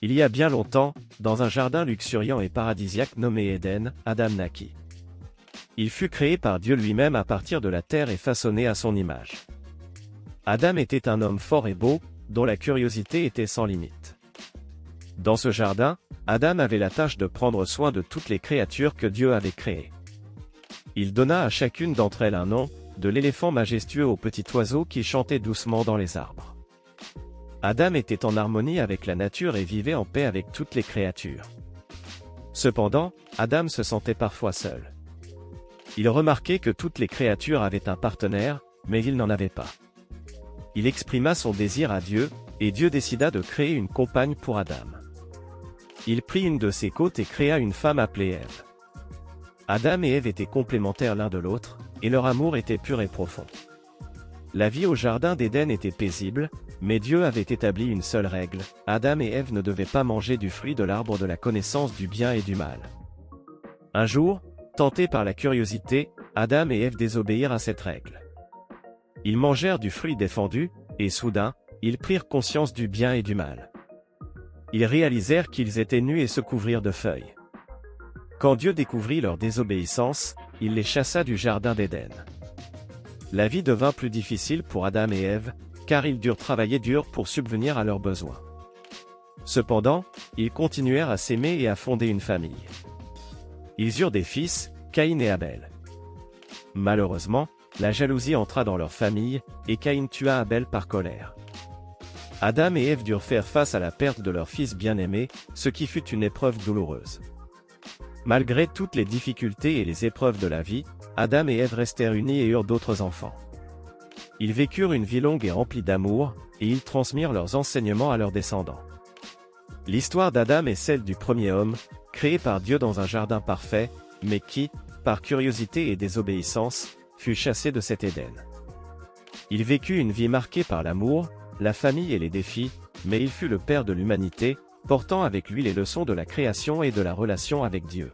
Il y a bien longtemps, dans un jardin luxuriant et paradisiaque nommé Éden, Adam naquit. Il fut créé par Dieu lui-même à partir de la terre et façonné à son image. Adam était un homme fort et beau, dont la curiosité était sans limite. Dans ce jardin, Adam avait la tâche de prendre soin de toutes les créatures que Dieu avait créées. Il donna à chacune d'entre elles un nom, de l'éléphant majestueux au petit oiseau qui chantait doucement dans les arbres. Adam était en harmonie avec la nature et vivait en paix avec toutes les créatures. Cependant, Adam se sentait parfois seul. Il remarquait que toutes les créatures avaient un partenaire, mais il n'en avait pas. Il exprima son désir à Dieu, et Dieu décida de créer une compagne pour Adam. Il prit une de ses côtes et créa une femme appelée Ève. Adam et Ève étaient complémentaires l'un de l'autre, et leur amour était pur et profond. La vie au jardin d'Éden était paisible, mais Dieu avait établi une seule règle, Adam et Ève ne devaient pas manger du fruit de l'arbre de la connaissance du bien et du mal. Un jour, tentés par la curiosité, Adam et Ève désobéirent à cette règle. Ils mangèrent du fruit défendu, et soudain, ils prirent conscience du bien et du mal. Ils réalisèrent qu'ils étaient nus et se couvrirent de feuilles. Quand Dieu découvrit leur désobéissance, il les chassa du jardin d'Éden. La vie devint plus difficile pour Adam et Ève, car ils durent travailler dur pour subvenir à leurs besoins. Cependant, ils continuèrent à s'aimer et à fonder une famille. Ils eurent des fils, Caïn et Abel. Malheureusement, la jalousie entra dans leur famille, et Caïn tua Abel par colère. Adam et Ève durent faire face à la perte de leur fils bien-aimé, ce qui fut une épreuve douloureuse. Malgré toutes les difficultés et les épreuves de la vie, Adam et Ève restèrent unis et eurent d'autres enfants. Ils vécurent une vie longue et remplie d'amour, et ils transmirent leurs enseignements à leurs descendants. L'histoire d'Adam est celle du premier homme, créé par Dieu dans un jardin parfait, mais qui, par curiosité et désobéissance, fut chassé de cet Éden. Il vécut une vie marquée par l'amour, la famille et les défis, mais il fut le père de l'humanité, portant avec lui les leçons de la création et de la relation avec Dieu.